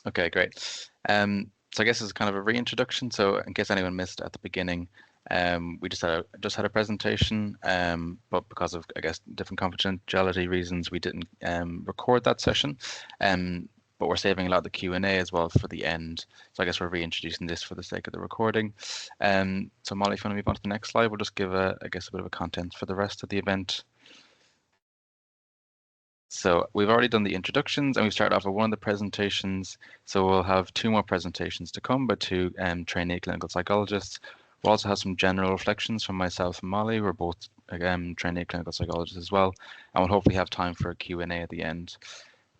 Okay, great. So I guess it's kind of a reintroduction. So in case anyone missed at the beginning, we just had a presentation, but because of I guess different confidentiality reasons, we didn't record that session. But we're saving a lot of the Q&A as well for the end. So I guess we're reintroducing this for the sake of the recording. So Molly, if you want to move on to the next slide, we'll just give I guess a bit of a content for the rest of the event. So we've already done the introductions and we've started off with one of the presentations. So we'll have two more presentations to come by two trainee clinical psychologists. We'll also have some general reflections from myself and Molly. We're both trainee clinical psychologists as well. And we'll hopefully have time for a Q&A at the end.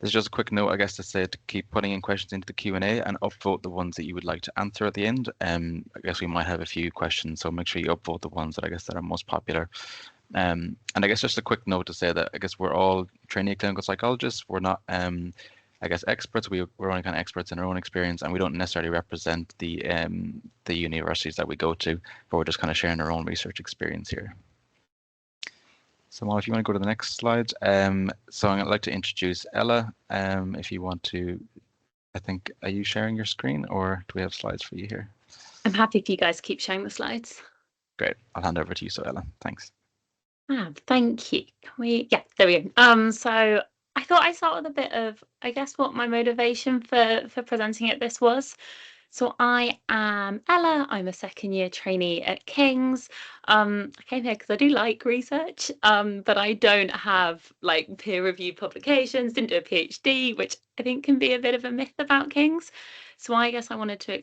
There's just a quick note, I guess, to say to keep putting in questions into the Q&A and upvote the ones that you would like to answer at the end. I guess we might have a few questions, so make sure you upvote the ones that I guess that are most popular. And I guess just a quick note to say that I guess we're all trainee clinical psychologists. We're not, I guess, experts. We're only kind of experts in our own experience, and we don't necessarily represent the universities that we go to, but we're just kind of sharing our own research experience here. So Molly, if you want to go to the next slide. So I'd like to introduce Ella. If you want to, I think, are you sharing your screen or do we have slides for you here? I'm happy if you guys keep showing the slides. Great. I'll hand over to you, so Ella. Thanks. Thank you. Yeah, there we go. So I thought I'd start with a bit of, I guess, what my motivation for presenting at this was. So I am Ella. I'm a second year trainee at King's. I came here because I do like research, but I don't have like peer-reviewed publications, didn't do a PhD, which I think can be a bit of a myth about King's. So I guess I wanted to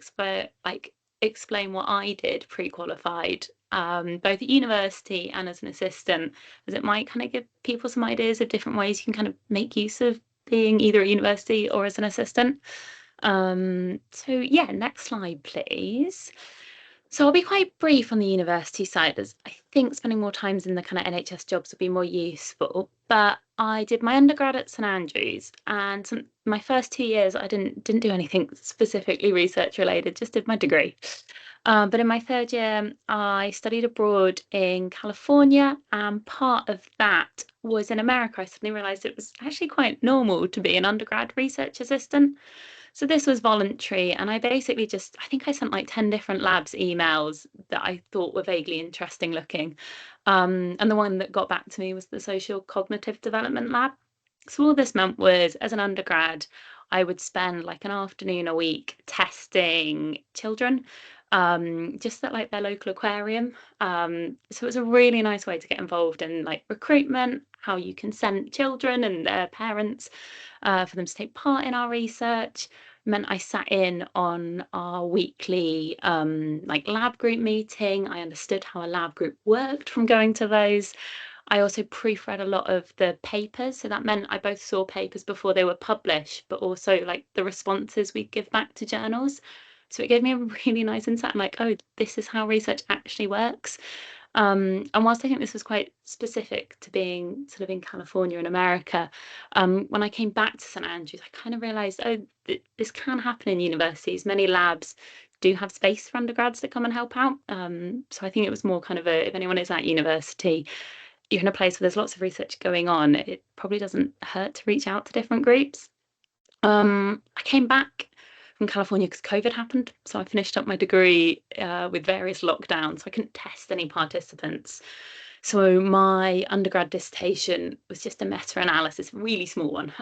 explain what I did pre-qualified, both at university and as an assistant, as it might kind of give people some ideas of different ways you can kind of make use of being either at university or as an assistant. So yeah, next slide, please. So I'll be quite brief on the university side, as I think spending more times in the kind of NHS jobs would be more useful. But I did my undergrad at St Andrews, and my first 2 years I didn't do anything specifically research related, just did my degree. But in my third year, I studied abroad in California, and part of that was in America. I suddenly realised it was actually quite normal to be an undergrad research assistant. So this was voluntary, and I basically I think I sent like 10 different labs emails that I thought were vaguely interesting looking. And the one that got back to me was the social cognitive development lab. So all this meant was, as an undergrad, I would spend like an afternoon a week testing children, just at like their local aquarium. So it was a really nice way to get involved in like recruitment, how you consent children and their parents for them to take part in our research. Meant I sat in on our weekly like lab group meeting. I understood how a lab group worked from going to those. I also proofread a lot of the papers, so that meant I both saw papers before they were published, but also like the responses we give back to journals. So it gave me a really nice insight. I'm like, oh, this is how research actually works. And whilst I think this was quite specific to being sort of in California and America, when I came back to St Andrews, I kind of realised, oh, this can happen in universities. Many labs do have space for undergrads to come and help out. So I think it was more kind of if anyone is at university, you're in a place where there's lots of research going on, it probably doesn't hurt to reach out to different groups. I came back from California because COVID happened. So I finished up my degree with various lockdowns. So I couldn't test any participants. So my undergrad dissertation was just a meta-analysis, really small one,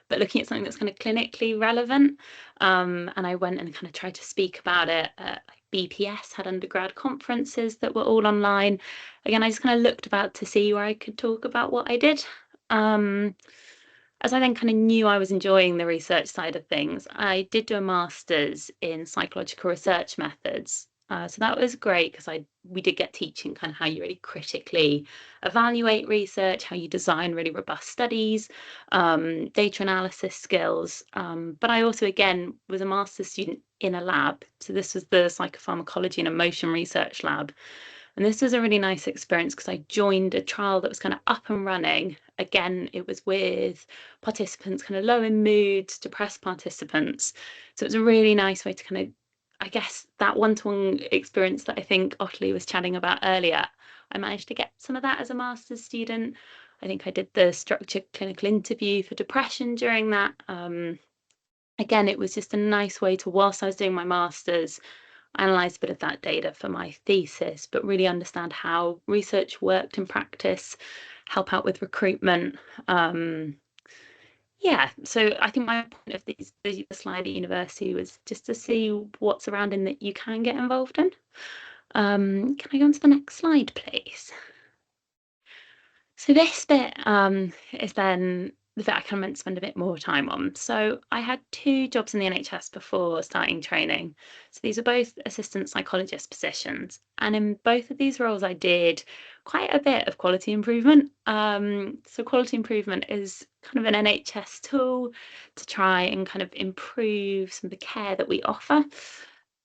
but looking at something that's kind of clinically relevant. And I went and kind of tried to speak about it. BPS had undergrad conferences that were all online. Again, I just kind of looked about to see where I could talk about what I did. As I then kind of knew I was enjoying the research side of things, I did do a master's in psychological research methods. So that was great because we did get teaching kind of how you really critically evaluate research, how you design really robust studies, data analysis skills. But I also, again, was a master's student in a lab. So this was the psychopharmacology and emotion research lab. And this was a really nice experience because I joined a trial that was kind of up and running. Again, it was with participants kind of low in moods, depressed participants. So it was a really nice way to kind of, I guess, that one-to-one experience that I think Ottilie was chatting about earlier. I managed to get some of that as a master's student. I think I did the structured clinical interview for depression during that. again, it was just a nice way to, whilst I was doing my master's, analyze a bit of that data for my thesis, but really understand how research worked in practice, help out with recruitment. Yeah, so I think my point of the slide at university was just to see what's surrounding that you can get involved in. Can I go on to the next slide, please? So this bit is then the bit I kind of meant to spend a bit more time on. So I had 2 jobs in the NHS before starting training. So these are both assistant psychologist positions. And in both of these roles, I did quite a bit of quality improvement. So quality improvement is kind of an NHS tool to try and kind of improve some of the care that we offer.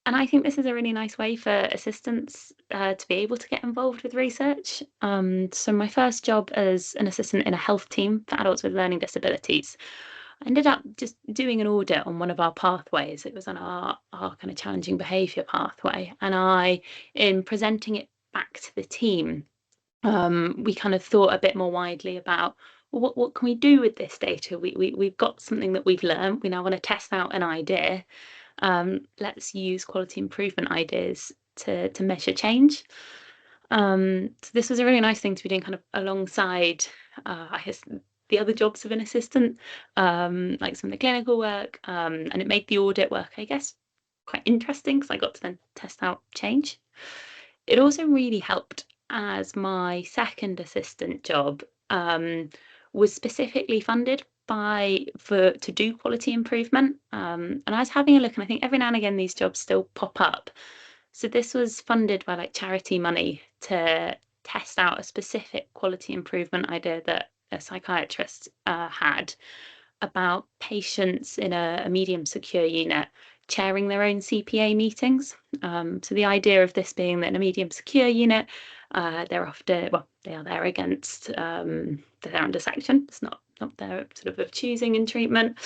And I think this is a really nice way for assistants to be able to get involved with research. So my first job as an assistant in a health team for adults with learning disabilities, I ended up just doing an audit on one of our pathways. It was on our kind of challenging behaviour pathway. And in presenting it back to the team, we kind of thought a bit more widely about, well, what can we do with this data? We've got something that we've learned. We now want to test out an idea. Let's use quality improvement ideas to measure change. So this was a really nice thing to be doing kind of alongside, I guess, the other jobs of an assistant, like some of the clinical work, and it made the audit work, I guess, quite interesting because I got to then test out change. It also really helped as my second assistant job was specifically funded to do quality improvement. And I was having a look, and I think every now and again these jobs still pop up. So this was funded by like charity money to test out a specific quality improvement idea that a psychiatrist had about patients in a medium secure unit chairing their own CPA meetings. So the idea of this being that in a medium secure unit, they are there against, they're under sanction. It's not their sort of choosing in treatment.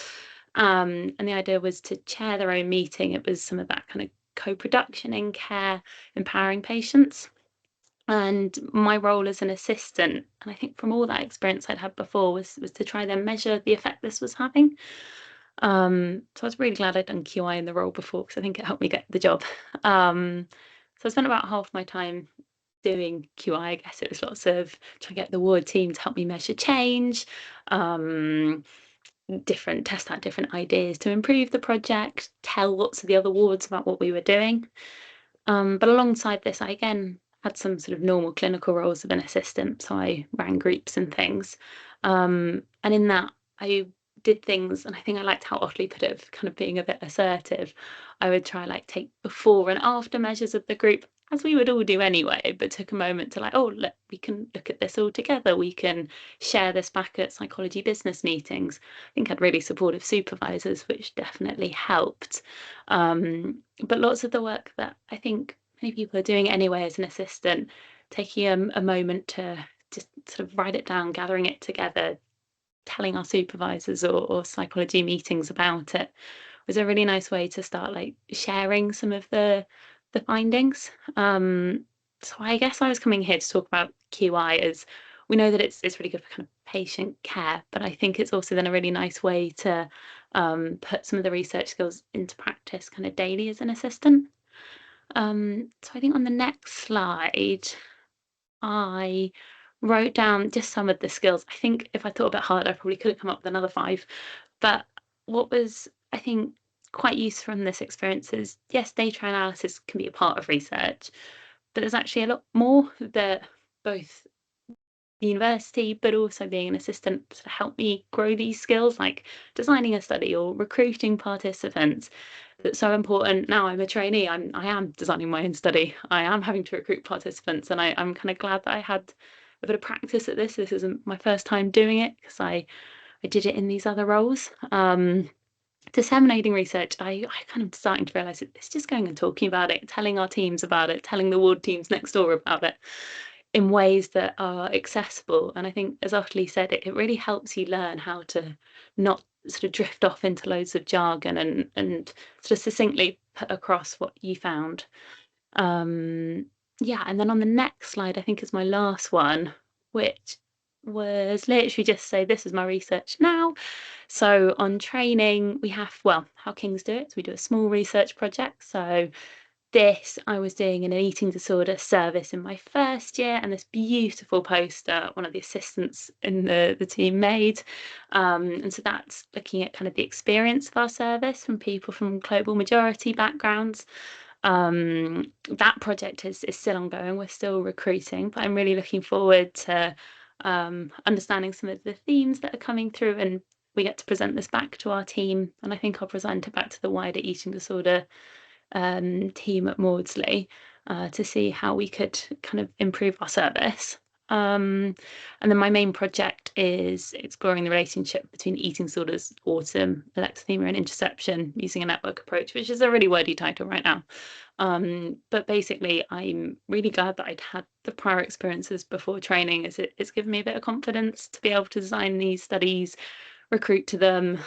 And the idea was to chair their own meeting. It was some of that kind of co-production in care, empowering patients. And my role as an assistant, and I think from all that experience I'd had before, was to try then measure the effect this was having. So I was really glad I'd done QI in the role before because I think it helped me get the job. So I spent about half my time doing QI. I guess it was lots of trying to get the ward team to help me measure change, test out different ideas to improve the project, tell lots of the other wards about what we were doing. But alongside this, I again had some sort of normal clinical roles of an assistant, so I ran groups and things. And in that, I did things, and I think I liked how Otley put it, of kind of being a bit assertive. I would try like take before and after measures of the group, as we would all do anyway, but took a moment to like, oh, look, we can look at this all together. We can share this back at psychology business meetings. I think I had really supportive supervisors, which definitely helped. But lots of the work that I think many people are doing anyway as an assistant, taking a moment to just sort of write it down, gathering it together, telling our supervisors or psychology meetings about it, was a really nice way to start like sharing some of the findings. So I guess I was coming here to talk about QI as we know that it's really good for kind of patient care, but I think it's also then a really nice way to put some of the research skills into practice kind of daily as an assistant. So I think on the next slide, I wrote down just some of the skills. I think if I thought a bit harder, I probably could have come up with another 5. But what was, I think, quite useful from this experience is, yes, data analysis can be a part of research, but there's actually a lot more that both the university, but also being an assistant to help me grow these skills, like designing a study or recruiting participants. That's so important. Now I'm a trainee. I am designing my own study. I am having to recruit participants, and I'm kind of glad that I had a bit of practice at this. This isn't my first time doing it because I did it in these other roles. Disseminating research, I kind of starting to realise it's just going and talking about it, telling our teams about it, telling the ward teams next door about it in ways that are accessible. And I think, as Otley said, it really helps you learn how to not sort of drift off into loads of jargon and sort of succinctly put across what you found. Yeah, and then on the next slide, I think is my last one, which was literally just say, this is my research now. So on training, we have, well, how Kings do it, so we do a small research project. So this I was doing in an eating disorder service in my first year, and this beautiful poster one of the assistants in the team made. And so that's looking at kind of the experience of our service from people from global majority backgrounds. That project is still ongoing. We're still recruiting, but I'm really looking forward to understanding some of the themes that are coming through, and we get to present this back to our team. And I think I'll present it back to the wider eating disorder team at Maudsley to see how we could kind of improve our service. And then my main project is exploring the relationship between eating disorders, autism, alexithymia, and interception using a network approach, which is a really wordy title right now. But basically, I'm really glad that I'd had the prior experiences before training, as it's given me a bit of confidence to be able to design these studies, recruit to them,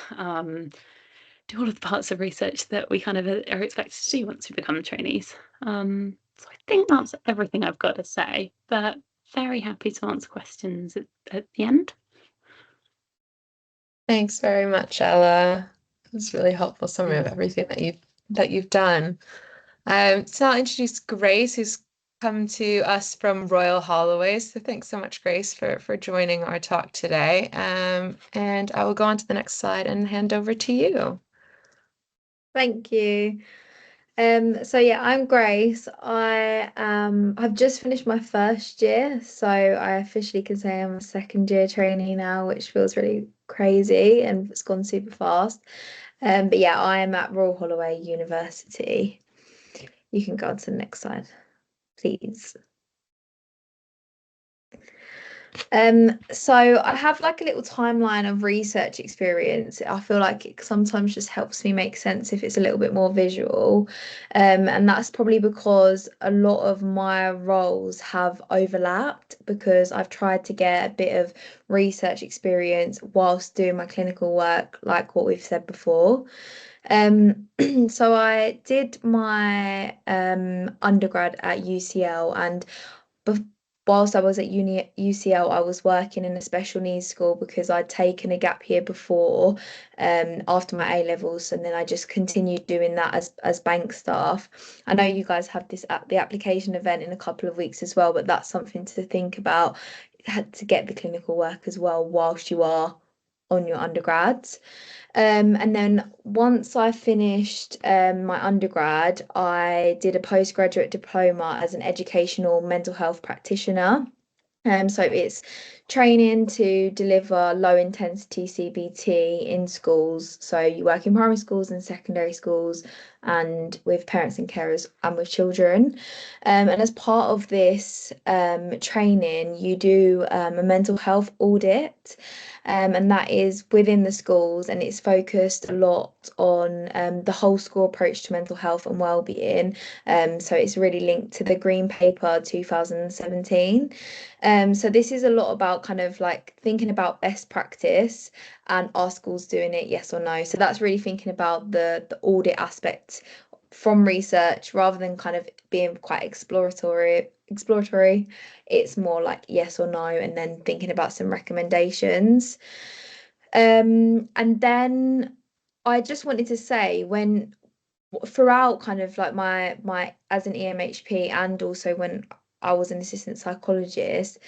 do all of the parts of research that we kind of are expected to do once we become trainees. So I think that's everything I've got to say, but very happy to answer questions at the end. Thanks very much, Ella. It was really helpful summary of everything that you've done. So I'll introduce Grace, who's come to us from Royal Holloway. So thanks so much, Grace, for joining our talk today. And I will go on to the next slide and hand over to you. Thank you. So yeah, I'm Grace. I've just finished my first year, so I officially can say I'm a second year trainee now, which feels really crazy and it's gone super fast. But yeah, I am at Royal Holloway University. You can go on to the next slide, please. So I have like a little timeline of research experience. I feel like it sometimes just helps me make sense if it's a little bit more visual. And that's probably because a lot of my roles have overlapped because I've tried to get a bit of research experience whilst doing my clinical work, like what we've said before. So I did my undergrad at UCL, and whilst I was at UCL, I was working in a special needs school because I'd taken a gap year before, after my A levels, and then I just continued doing that as bank staff. I know you guys have the application event in a couple of weeks as well, but that's something to think about. Had to get the clinical work as well whilst you are on your undergrads. And then once I finished my undergrad, I did a postgraduate diploma as an educational mental health practitioner. So it's training to deliver low intensity CBT in schools. So you work in primary schools and secondary schools and with parents and carers and with children. And as part of this training, you do a mental health audit. And that is within the schools, and it's focused a lot on the whole school approach to mental health and well-being. So it's really linked to the Green Paper 2017. So this is a lot about kind of like thinking about best practice and are schools doing it, yes or no. So that's really thinking about the audit aspect from research rather than kind of being quite exploratory. It's more like yes or no, and then thinking about some recommendations. And then I just wanted to say, when throughout kind of like my as an EMHP and also when I was an assistant psychologist,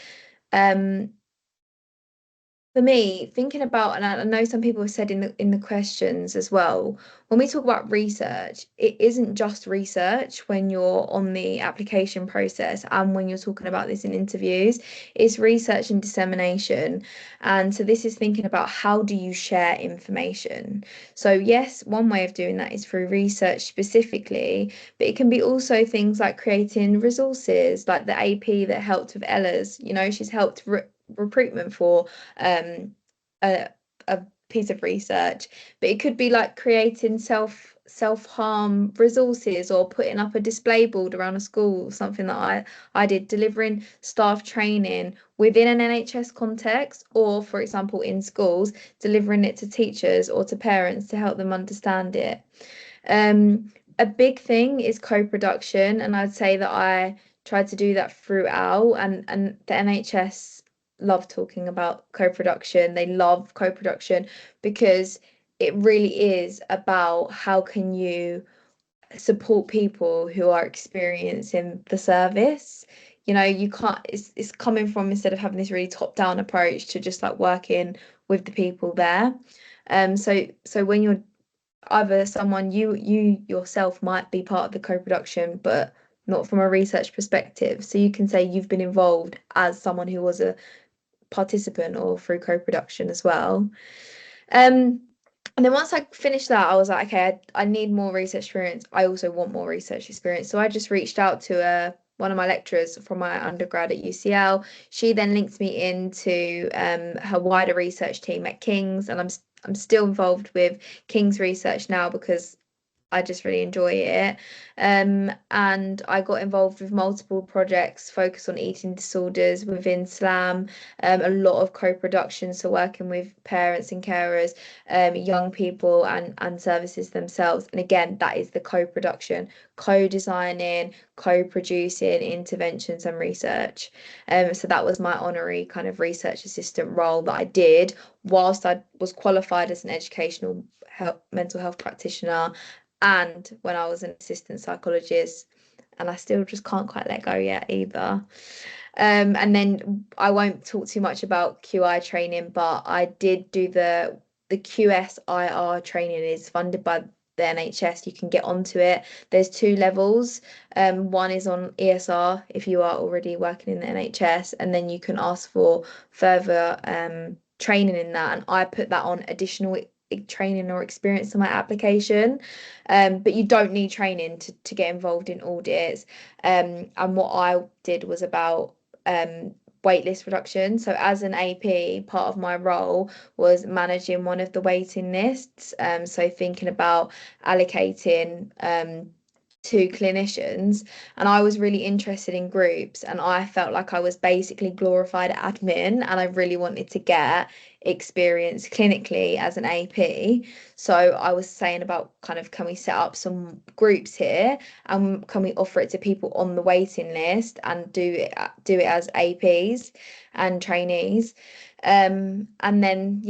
for me, thinking about, and I know some people have said in the questions as well, when we talk about research, it isn't just research when you're on the application process and when you're talking about this in interviews, it's research and dissemination. And so this is thinking about how do you share information. So yes, one way of doing that is through research specifically, but it can be also things like creating resources, like the AP that helped with Ella's, she's helped recruitment for a piece of research, but it could be like creating self-harm resources or putting up a display board around a school, something that I did, delivering staff training within an NHS context, or for example in schools, delivering it to teachers or to parents to help them understand it. A big thing is co-production, and I'd say that I tried to do that throughout, and the NHS love talking about co-production. They love co-production because it really is about how can you support people who are experiencing the service. You know, you can't, it's coming from, instead of having this really top-down approach, to just like working with the people there. So when you're either someone, you yourself might be part of the co-production, but not from a research perspective. So you can say you've been involved as someone who was a participant or through co-production as well. And then once I finished that, I was like, okay, I need more research experience. I also want more research experience. So I just reached out to one of my lecturers from my undergrad at UCL. She then linked me into her wider research team at King's, and I'm still involved with King's research now because I just really enjoy it. And I got involved with multiple projects focused on eating disorders within SLAM, a lot of co-production, so working with parents and carers, young people and services themselves. And again, that is the co-production, co-designing, co-producing interventions and research. So that was my honorary kind of research assistant role that I did whilst I was qualified as an educational mental health practitioner, and when I was an assistant psychologist, and I still just can't quite let go yet either. And then I won't talk too much about QI training, but I did do the QSIR training is funded by the NHS. You can get onto it. There's 2 levels. One is on ESR if you are already working in the NHS, and then you can ask for further training in that. And I put that on additional training or experience in my application, but you don't need training to get involved in audits. And what I did was about waitlist reduction. So as an AP, part of my role was managing one of the waiting lists. So thinking about allocating to clinicians, and I was really interested in groups, and I felt like I was basically glorified admin, and I really wanted to get experience clinically as an AP. So I was saying about kind of, can we set up some groups here, and can we offer it to people on the waiting list and do it as APs and trainees. And then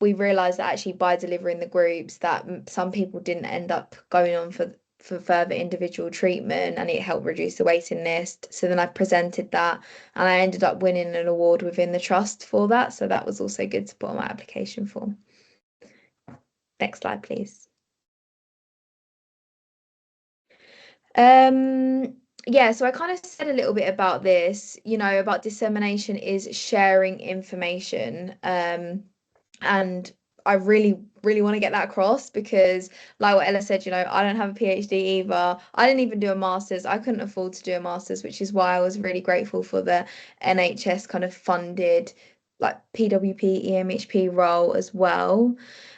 we realized that actually by delivering the groups that some people didn't end up going on for further individual treatment, and it helped reduce the waiting list. So then I presented that, and I ended up winning an award within the trust for that. So that was also good to put on my application form. Next slide, please. So I kind of said a little bit about this, about dissemination is sharing information. And I really want to get that across, because like what Ella said, I don't have a PhD either. I didn't even do a master's. I couldn't afford to do a master's, which is why I was really grateful for the NHS kind of funded like PWP, EMHP role as well.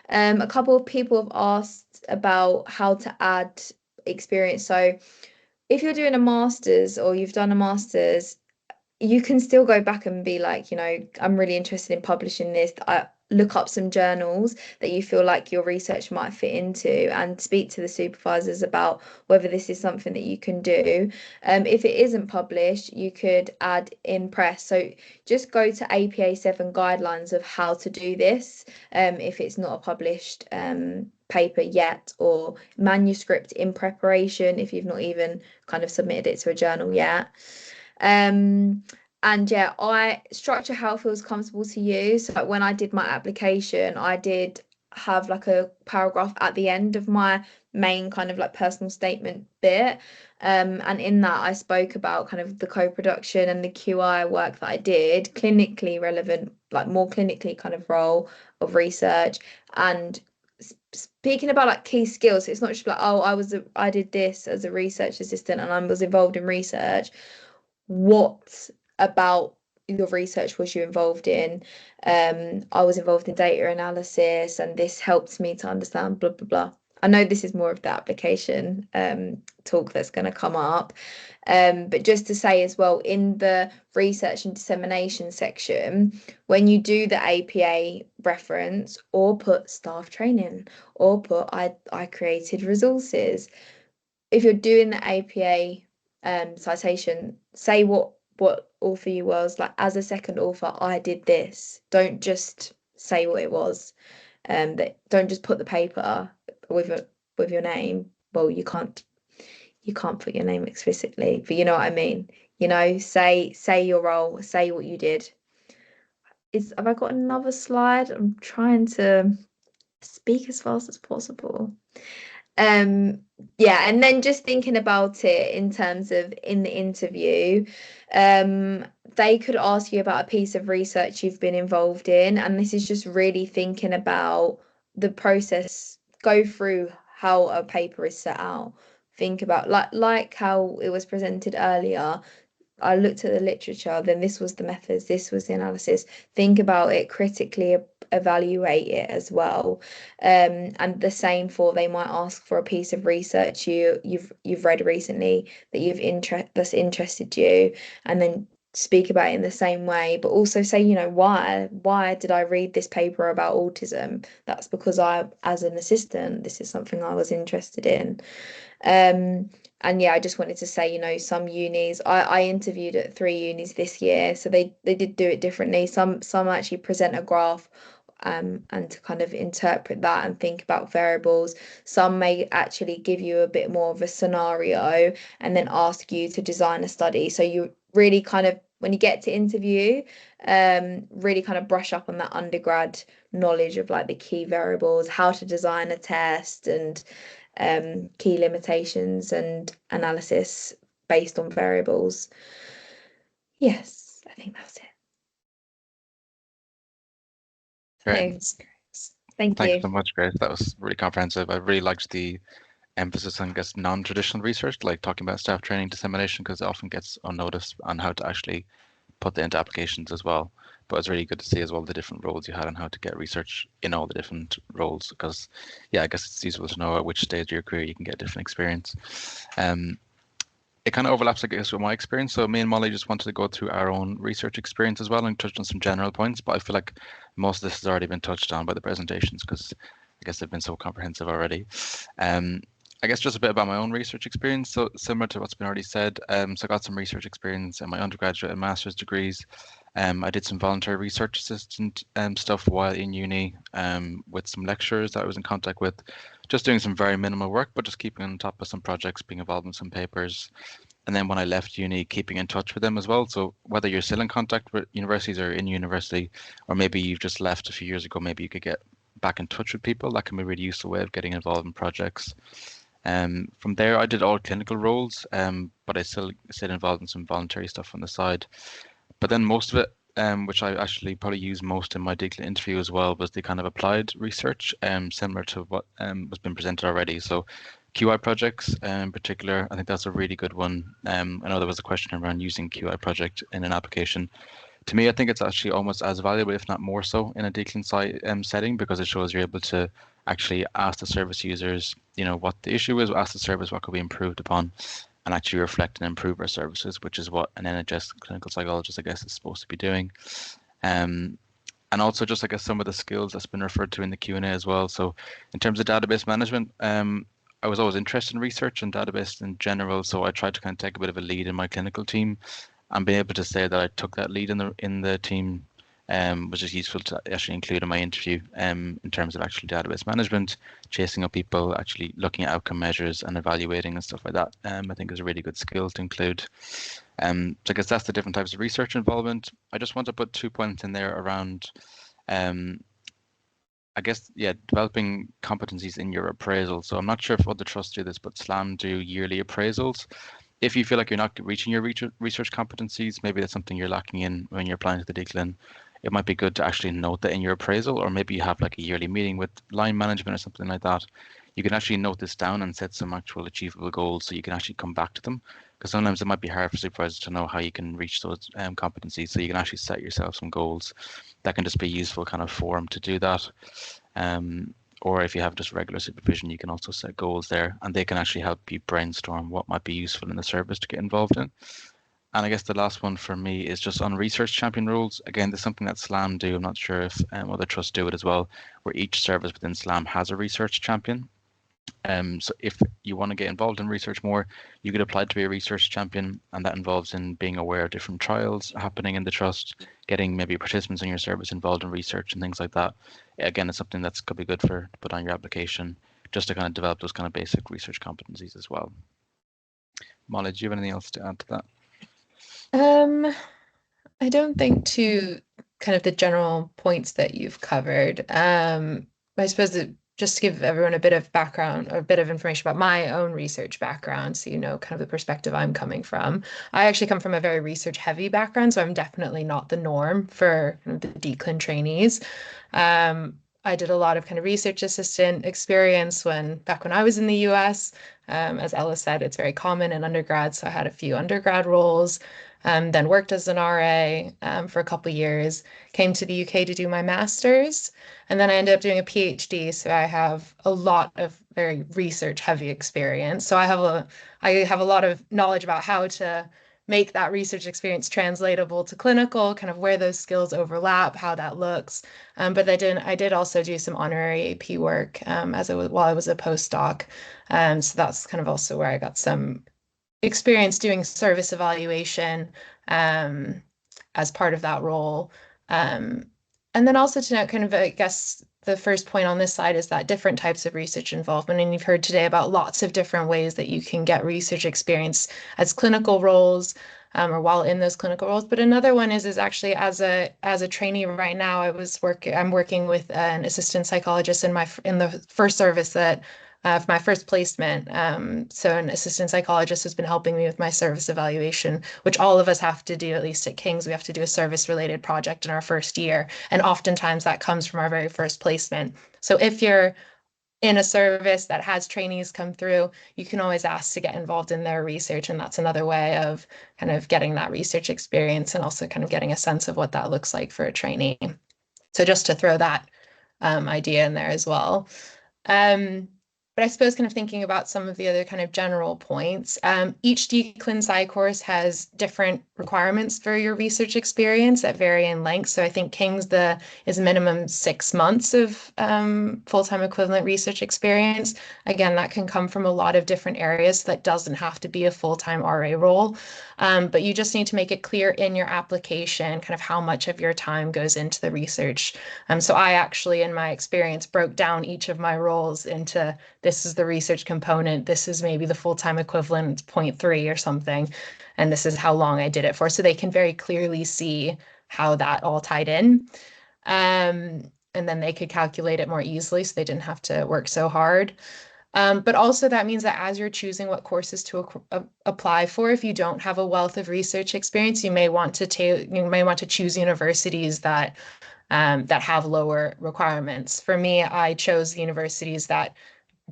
A couple of people have asked about how to add experience. So if you're doing a master's or you've done a master's, you can still go back and be like, I'm really interested in publishing this. I look up some journals that you feel like your research might fit into, and speak to the supervisors about whether this is something that you can do. If it isn't published, you could add in press. So just go to APA 7 guidelines of how to do this, if it's not a published paper yet, or manuscript in preparation if you've not even kind of submitted it to a journal yet. Structure how it feels comfortable to you. So like when I did my application, I did have like a paragraph at the end of my main kind of like personal statement bit, and in that I spoke about kind of the co-production and the QI work that I did, clinically relevant, like more clinically kind of role of research, and speaking about like key skills. So it's not just like, I did this as a research assistant and I was involved in research. What about your research was you involved in? I was involved in data analysis, and this helped me to understand blah blah blah. I know this is more of the application talk that's going to come up, but just to say as well, in the research and dissemination section, when you do the APA reference, or put staff training, or put I created resources, if you're doing the APA citation, say what what author you was. Like, as a second author, I did this. Don't just say what it was. That don't just put the paper with your name. Well, you can't put your name explicitly, but you know what I mean. You know, say your role, say what you did. Have I got another slide? I'm trying to speak as fast as possible. Yeah, and then just thinking about it in terms of in the interview, they could ask you about a piece of research you've been involved in, and this is just really thinking about the process, go through how a paper is set out. Think about like how it was presented earlier. I looked at the literature, then this was the methods, this was the analysis. Think about it critically, evaluate it as well. And the same for they might ask for a piece of research you've read recently that's interested you, and then speak about it in the same way, but also say, you know, why did I read this paper about autism? That's because as an assistant, this is something I was interested in. And yeah, I just wanted to say, you know, some unis, I interviewed at 3 unis this year, so they did do it differently. Some actually present a graph, and to kind of interpret that and think about variables. Some may actually give you a bit more of a scenario and then ask you to design a study. So you really kind of, when you get to interview, really kind of brush up on that undergrad knowledge of like the key variables, how to design a test, and key limitations and analysis based on variables. Yes, I think that's it. Great. Thanks. Thank Thanks you. so much, Grace. That was really comprehensive. I really liked the emphasis on, I guess, non-traditional research, like talking about staff training dissemination, because it often gets unnoticed on how to actually put that into applications as well. But it's really good to see as well the different roles you had and how to get research in all the different roles, because yeah, I guess it's useful to know at which stage of your career you can get different experience. It kind of overlaps, I guess, with my experience. So me and Molly just wanted to go through our own research experience as well and touch on some general points, but I feel like most of this has already been touched on by the presentations because I guess they've been so comprehensive already. I guess just a bit about my own research experience. So similar to what's been already said, so I got some research experience in my undergraduate and master's degrees. I did some voluntary research assistant stuff while in uni with some lecturers that I was in contact with, just doing some very minimal work, but just keeping on top of some projects, being involved in some papers. And then when I left uni, keeping in touch with them as well. So whether you're still in contact with universities or in university, or maybe you've just left a few years ago, maybe you could get back in touch with people. That can be a really useful way of getting involved in projects. From there, I did all clinical roles, but I still stayed involved in some voluntary stuff on the side. But then most of it, which I actually probably used most in my DCLIN interview as well, was the kind of applied research, similar to what was been presented already. So QI projects in particular, I think that's a really good one. I know there was a question around using QI project in an application. To me, I think it's actually almost as valuable, if not more so, in a DCLIN site setting, because it shows you're able to actually ask the service users, you know, what the issue is, ask the service what could be improved upon, and actually reflect and improve our services, which is what an NHS clinical psychologist, I guess, is supposed to be doing. And also just, I guess, some of the skills that's been referred to in the Q&A as well. So in terms of database management, I was always interested in research and database in general, so I tried to kind of take a bit of a lead in my clinical team, and being able to say that I took that lead in the team was just useful to actually include in my interview in terms of actually database management, chasing up people, actually looking at outcome measures and evaluating and stuff like that. I think is a really good skill to include. So I guess that's the different types of research involvement. I just want to put 2 points in there around I guess, yeah, developing competencies in your appraisal. So I'm not sure if other trusts do this, but SLAM do yearly appraisals. If you feel like you're not reaching your research competencies, maybe that's something you're lacking in when you're applying to the DCLIN, it might be good to actually note that in your appraisal, or maybe you have like a yearly meeting with line management or something like that. You can actually note this down and set some actual achievable goals so you can actually come back to them. Because sometimes it might be hard for supervisors to know how you can reach those competencies. So you can actually set yourself some goals. That can just be a useful kind of forum to do that. Or if you have just regular supervision, you can also set goals there, and they can actually help you brainstorm what might be useful in the service to get involved in. And I guess the last one for me is just on research champion roles. Again, there's something that SLAM do. I'm not sure if other trusts do it as well, where each service within SLAM has a research champion. So if you want to get involved in research more, you could apply to be a research champion, and that involves in being aware of different trials happening in the trust, getting maybe participants in your service involved in research and things like that. Again, it's something that's could be good for to put on your application, just to kind of develop those kind of basic research competencies as well. Molly, do you have anything else to add to that? I don't think to kind of the general points that you've covered. I suppose that just to give everyone a bit of background or a bit of information about my own research background, so you know kind of the perspective I'm coming from. I actually come from a very research heavy background, so I'm definitely not the norm for kind of the DCLIN trainees. I did a lot of kind of research assistant experience back when I was in the US. As Ella said, it's very common in undergrad, so I had a few undergrad roles. Then worked as an RA for a couple of years, came to the UK to do my master's, and then I ended up doing a PhD. So I have a lot of very research heavy experience. So I have a lot of knowledge about how to make that research experience translatable to clinical, kind of where those skills overlap, how that looks. But I did also do some honorary AP work while I was a postdoc. So that's kind of also where I got some experience doing service evaluation as part of that role. And then also to note kind of, I guess, the first point on this side is that different types of research involvement. And you've heard today about lots of different ways that you can get research experience as clinical roles or while in those clinical roles. But another one is actually as a trainee right now, I'm working with an assistant psychologist in the first service that for my first placement. So an assistant psychologist has been helping me with my service evaluation, which all of us have to do, at least at King's. We have to do a service-related project in our first year. And oftentimes that comes from our very first placement. So if you're in a service that has trainees come through, you can always ask to get involved in their research. And that's another way of kind of getting that research experience and also kind of getting a sense of what that looks like for a trainee. So just to throw that idea in there as well. But I suppose kind of thinking about some of the other kind of general points, each DCLIN Psy course has different requirements for your research experience that vary in length. So I think King's is minimum 6 months of full-time equivalent research experience. Again, that can come from a lot of different areas. So that doesn't have to be a full-time RA role. But you just need to make it clear in your application kind of how much of your time goes into the research. So I actually, in my experience, broke down each of my roles into this is the research component, this is maybe the full-time equivalent 0.3 or something, and this is how long I did it for. So they can very clearly see how that all tied in. And then they could calculate it more easily so they didn't have to work so hard. But also that means that as you're choosing what courses to apply for, if you don't have a wealth of research experience, you may want to choose universities that have lower requirements. For me, I chose the universities that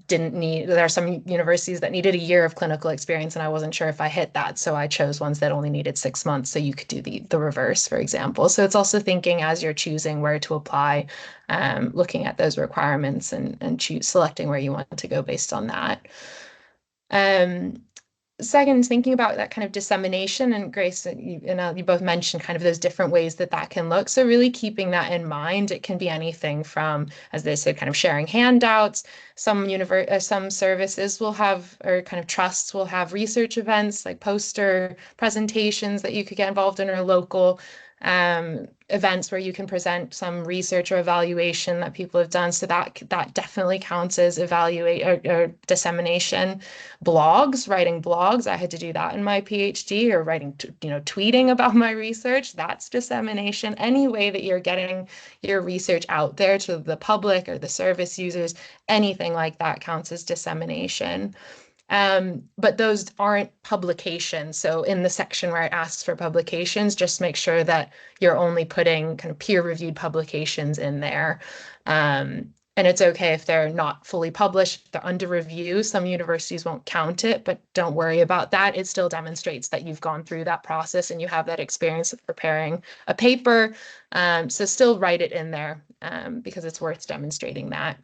there are some universities that needed a year of clinical experience, and I wasn't sure if I hit that. So I chose ones that only needed 6 months. So you could do the reverse, for example. So it's also thinking as you're choosing where to apply, looking at those requirements and selecting where you want to go based on that. Second, thinking about that kind of dissemination, and Grace, you both mentioned kind of those different ways that can look. So really keeping that in mind, it can be anything from, as they said, kind of sharing handouts. Some services will have, or kind of trusts will have research events like poster presentations that you could get involved in, or local events where you can present some research or evaluation that people have done. So that definitely counts as or dissemination. Writing blogs, I had to do that in my PhD, or writing, tweeting about my research, that's dissemination. Any way that you're getting your research out there to the public or the service users, anything like that counts as dissemination. But those aren't publications. So in the section where it asks for publications, just make sure that you're only putting kind of peer-reviewed publications in there. And it's okay if they're not fully published, if they're under review. Some universities won't count it, but don't worry about that. It still demonstrates that you've gone through that process and you have that experience of preparing a paper. So still write it in there because it's worth demonstrating that.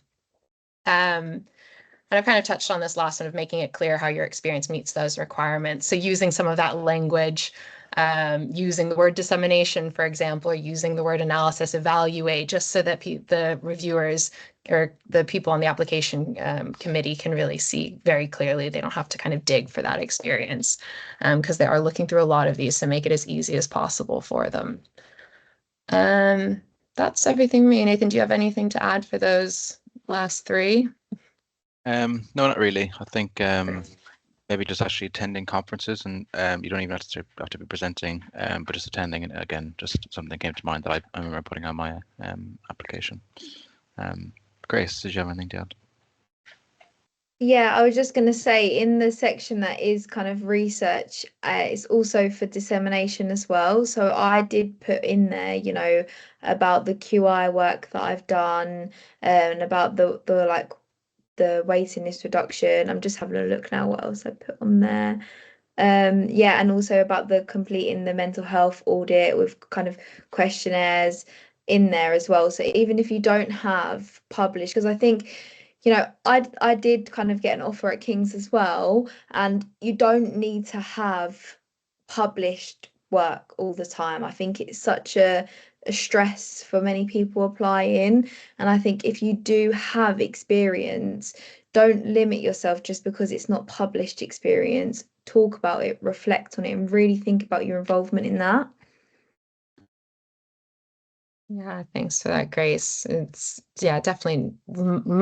And I've kind of touched on this last one of making it clear how your experience meets those requirements. So using some of that language, using the word dissemination, for example, or using the word analysis, evaluate, just so that the reviewers or the people on the application committee can really see very clearly. They don't have to kind of dig for that experience, because they are looking through a lot of these, so make it as easy as possible for them. That's everything for me. Nathan, do you have anything to add for those last three? No, not really. I think maybe just actually attending conferences, and you don't even have to be presenting, but just attending. And again, just something came to mind that I remember putting on my application. Grace, did you have anything to add? Yeah, I was just going to say, in the section that is kind of research, it's also for dissemination as well. So I did put in there, you know, about the QI work that I've done, and about the like the waiting list reduction. I'm just having a look now what else I put on there. Yeah, and also about the completing the mental health audit with kind of questionnaires in there as well. So even if you don't have published, because I think, you know, I did kind of get an offer at King's as well, and you don't need to have published work all the time. I think it's such a stress for many people applying, and I think if you do have experience, don't limit yourself just because it's not published experience. Talk about it, reflect on it, and really think about your involvement in that. Yeah, thanks for that, Grace. It's, yeah, definitely,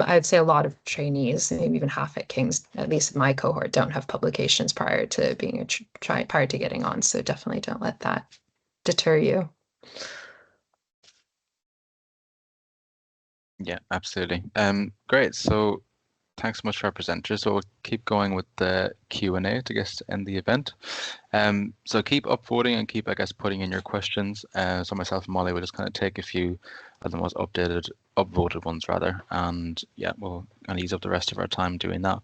I'd say a lot of trainees, maybe even half at King's, at least in my cohort, don't have publications prior to being prior to getting on. So definitely don't let that deter you. Yeah, absolutely. Great. So thanks so much for our presenters. So we'll keep going with the Q&A to get to end the event. So keep upvoting and keep, I guess, putting in your questions. So myself and Molly will just kind of take a few of the most upvoted ones rather, and yeah, we'll kind of use up the rest of our time doing that.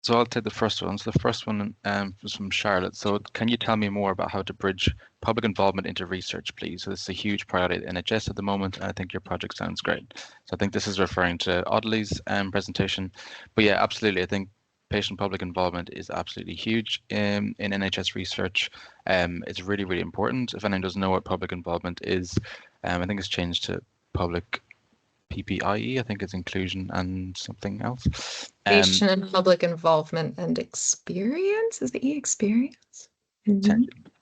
So I'll take the first one. So the first one was from Charlotte. So can you tell me more about how to bridge public involvement into research, please? So this is a huge priority at NHS at the moment, and I think your project sounds great. So I think this is referring to Audley's presentation. But yeah, absolutely. I think patient public involvement is absolutely huge in NHS research. It's really, really important. If anyone doesn't know what public involvement is, I think it's changed to public PPIE, I think it's inclusion and something else. Patient and public involvement and experience, is the experience?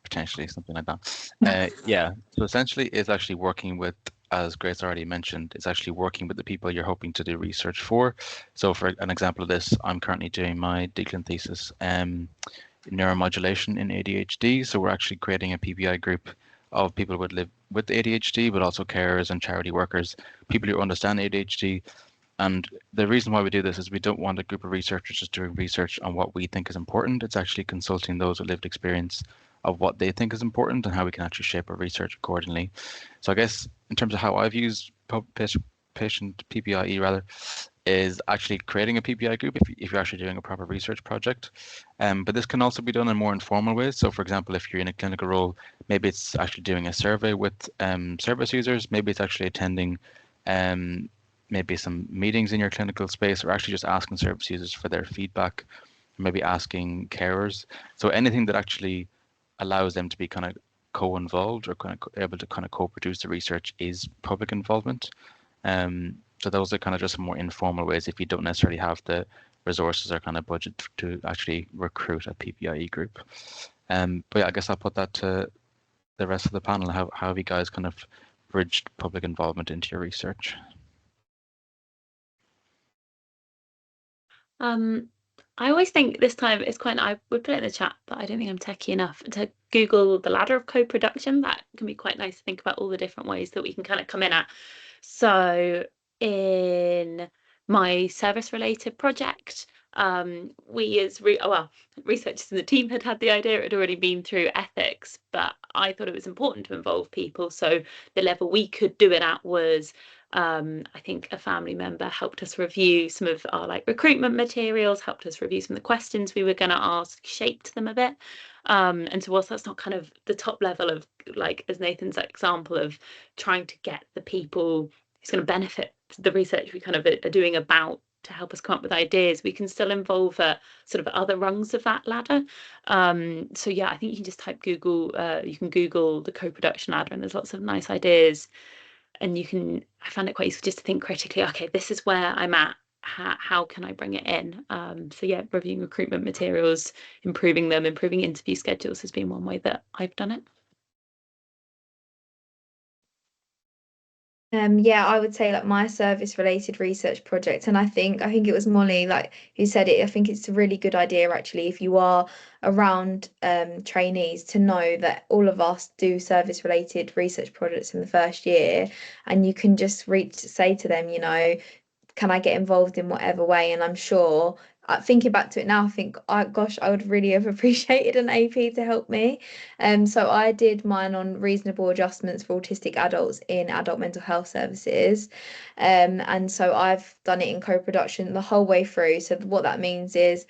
Potentially something like that. Yeah, so essentially it's actually working with, as Grace already mentioned, it's actually working with the people you're hoping to do research for. So for an example of this, I'm currently doing my Declan thesis, neuromodulation in ADHD. So we're actually creating a PPI group of people who would live with ADHD, but also carers and charity workers, people who understand ADHD. And the reason why we do this is we don't want a group of researchers just doing research on what we think is important. It's actually consulting those with lived experience of what they think is important and how we can actually shape our research accordingly. So I guess in terms of how I've used patient PPIE rather, is actually creating a PPI group if you're actually doing a proper research project. But this can also be done in more informal ways. So for example, if you're in a clinical role, maybe it's actually doing a survey with service users, maybe it's actually attending maybe some meetings in your clinical space, or actually just asking service users for their feedback, maybe asking carers. So anything that actually allows them to be kind of co-involved or kind of able to kind of co-produce the research is public involvement. So those are kind of just more informal ways if you don't necessarily have the resources or kind of budget to actually recruit a PPIE group. But yeah, I guess I'll put that to the rest of the panel. How have you guys kind of bridged public involvement into your research? I always think this time it's quite, I would put it in the chat, but I don't think I'm techie enough to Google the ladder of co-production. That can be quite nice to think about all the different ways that we can kind of come in at. So in my service related project, we as researchers in the team had the idea. It had already been through ethics, but I thought it was important to involve people. So the level we could do it at was I think a family member helped us review some of our like recruitment materials, helped us review some of the questions we were going to ask, shaped them a bit. And so whilst that's not kind of the top level of, like, as Nathan's example of trying to get the people who's going to benefit the research we kind of are doing about to help us come up with ideas, we can still involve sort of other rungs of that ladder. So yeah, I think you can just type Google, you can Google the co-production ladder, and there's lots of nice ideas. and I found it quite useful just to think critically, okay, this is where I'm at. How can I bring it in? So yeah, reviewing recruitment materials, improving them, improving interview schedules has been one way that I've done it. Yeah, I would say like my service related research project, and I think it was Molly like who said it. I think it's a really good idea actually if you are around trainees to know that all of us do service related research projects in the first year, and you can just say to them, you know, can I get involved in whatever way? And I'm sure, thinking back to it now, I think, gosh, I would really have appreciated an AP to help me. So I did mine on reasonable adjustments for autistic adults in adult mental health services. And so I've done it in co-production the whole way through. So what that means is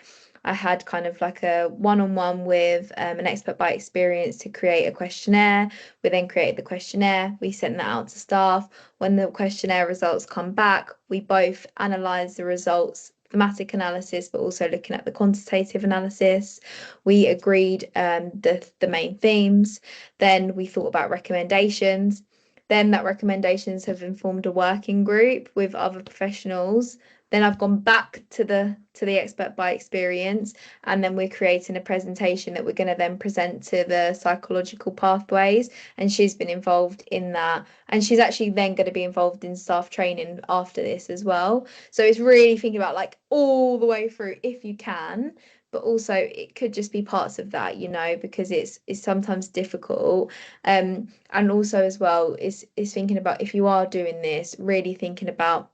I had kind of like a one-on-one with an expert by experience to create a questionnaire. We then created the questionnaire. We sent that out to staff. When the questionnaire results come back, we both analyse the results, thematic analysis, but also looking at the quantitative analysis. We agreed the main themes. Then we thought about recommendations. Then that recommendations have informed a working group with other professionals. Then I've gone back to the expert by experience, and then we're creating a presentation that we're going to then present to the psychological pathways, and she's been involved in that, and she's actually then going to be involved in staff training after this as well. So it's really thinking about like all the way through if you can, but also it could just be parts of that, you know, because it's sometimes difficult. And also as well is thinking about if you are doing this, really thinking about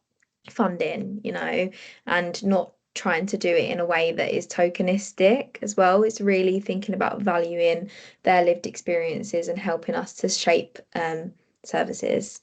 funding, you know, and not trying to do it in a way that is tokenistic as well. It's really thinking about valuing their lived experiences and helping us to shape services.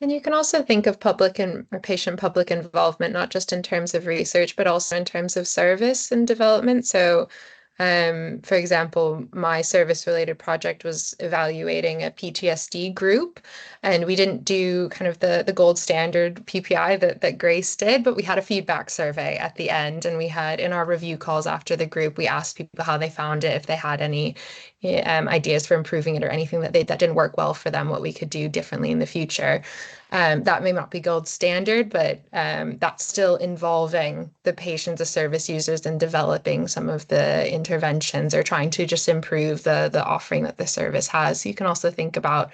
And you can also think of public or patient public involvement, not just in terms of research, but also in terms of service and development. So for example, my service-related project was evaluating a PTSD group, and we didn't do kind of the gold standard PPI that Grace did, but we had a feedback survey at the end, and we had in our review calls after the group, we asked people how they found it, if they had any ideas for improving it or anything that didn't work well for them, what we could do differently in the future. That may not be gold standard, but that's still involving the patients, the service users, and developing some of the interventions or trying to just improve the offering that the service has. So you can also think about